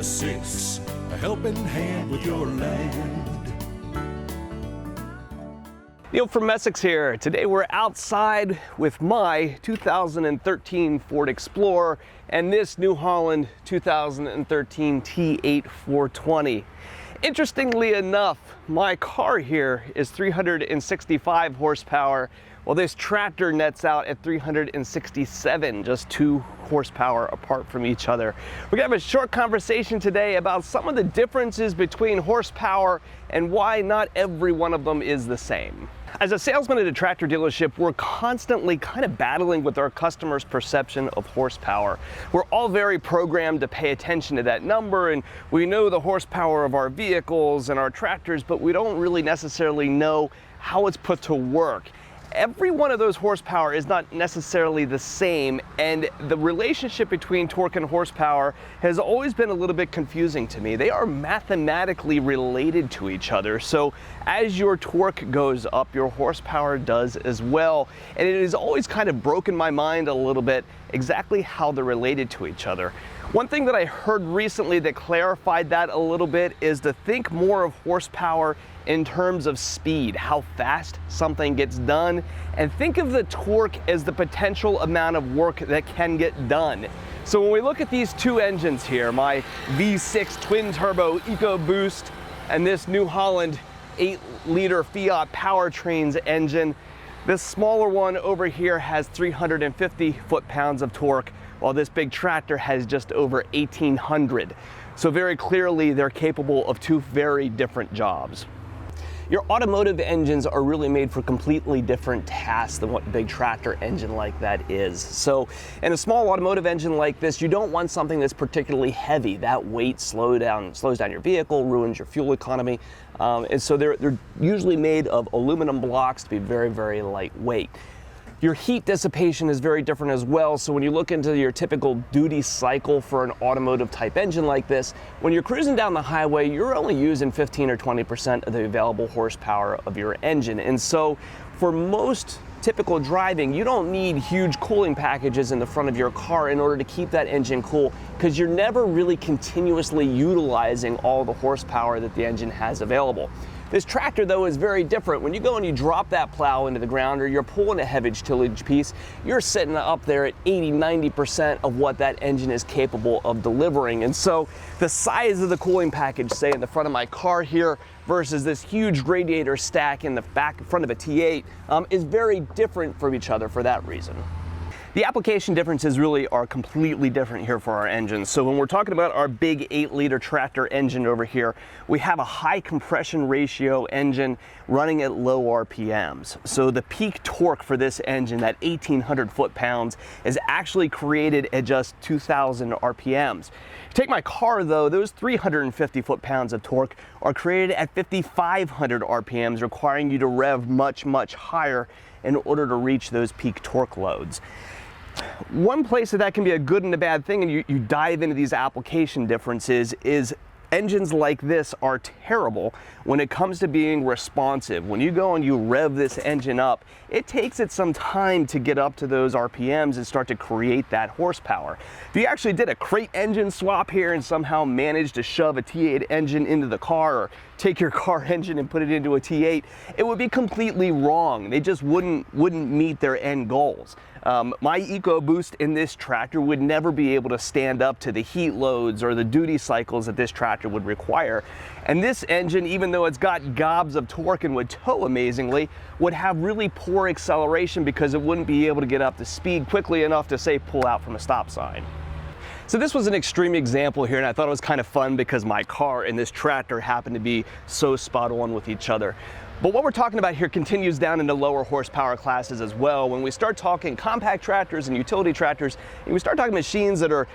V6, a helping hand with your land. Neil from Essex here. Today we're outside with my 2013 Ford Explorer and this New Holland 2013 T8.420. Interestingly enough, my car here is 365 horsepower, while this tractor nets out at 367, just 2 horsepower apart from each other. We're gonna have a short conversation today about some of the differences between horsepower and why not every one of them is the same. As a salesman at a tractor dealership, we're constantly kind of battling with our customers' perception of horsepower. We're all very programmed to pay attention to that number, and we know the horsepower of our vehicles and our tractors, but we don't really necessarily know how it's put to work. Every one of those horsepower is not necessarily the same, and the relationship between torque and horsepower has always been a little bit confusing to me. They are mathematically related to each other, so as your torque goes up, your horsepower does as well, and it has always kind of broken my mind a little bit exactly how they're related to each other. One thing that I heard recently that clarified that a little bit is to think more of horsepower in terms of speed, how fast something gets done, and think of the torque as the potential amount of work that can get done. So when we look at these two engines here, my V6 twin turbo EcoBoost and this New Holland 8-liter Fiat powertrains engine, this smaller one over here has 350 foot-pounds of torque, while this big tractor has just over 1,800. So very clearly they're capable of two very different jobs. Your automotive engines are really made for completely different tasks than what a big tractor engine like that is. So in a small automotive engine like this, you don't want something that's particularly heavy. That weight slows down your vehicle, ruins your fuel economy. And so they're usually made of aluminum blocks to be very, very lightweight. Your heat dissipation is very different as well, so when you look into your typical duty cycle for an automotive type engine like this, when you're cruising down the highway, you're only using 15 or 20% of the available horsepower of your engine. And so for most typical driving, you don't need huge cooling packages in the front of your car in order to keep that engine cool, because you're never really continuously utilizing all the horsepower that the engine has available. This tractor, though, is very different. When you go and you drop that plow into the ground, or you're pulling a heavy tillage piece, you're sitting up there at 80–90% of what that engine is capable of delivering. And so the size of the cooling package, say in the front of my car here, versus this huge radiator stack in the front of a T8 is very different from each other for that reason. The application differences really are completely different here for our engines. So when we're talking about our big 8-liter tractor engine over here, we have a high compression ratio engine running at low RPMs. So the peak torque for this engine, that 1,800 foot-pounds, is actually created at just 2,000 RPMs. Take my car though, those 350 foot-pounds of torque are created at 5,500 RPMs, requiring you to rev much, much higher in order to reach those peak torque loads. One place that can be a good and a bad thing, and you dive into these application differences, is engines like this are terrible when it comes to being responsive. When you go and you rev this engine up, it takes it some time to get up to those RPMs and start to create that horsepower. If you actually did a crate engine swap here and somehow managed to shove a T8 engine into the car, or take your car engine and put it into a T8, it would be completely wrong. They just wouldn't meet their end goals. My EcoBoost in this tractor would never be able to stand up to the heat loads or the duty cycles that this tractor would require. And this engine, even though it's got gobs of torque and would tow amazingly, would have really poor acceleration because it wouldn't be able to get up to speed quickly enough to, say, pull out from a stop sign. So this was an extreme example here, and I thought it was kind of fun because my car and this tractor happened to be so spot on with each other. But what we're talking about here continues down into lower horsepower classes as well. When we start talking compact tractors and utility tractors, and we start talking machines that are,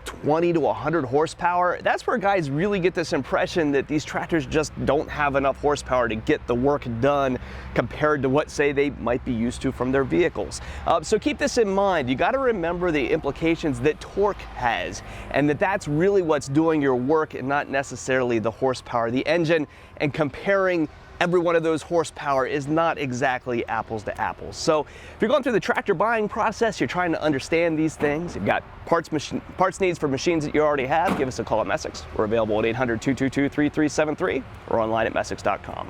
20 to 100 horsepower, that's where guys really get this impression that these tractors just don't have enough horsepower to get the work done compared to what, say, they might be used to from their vehicles. So keep this in mind. You got to remember the implications that torque has, and that's really what's doing your work and not necessarily the horsepower of the engine, and comparing every one of those horsepower is not exactly apples to apples. So if you're going through the tractor buying process, you're trying to understand these things, you've got parts needs for machines that you already have, give us a call at Messick's. We're available at 800-222-3373 or online at messick's.com.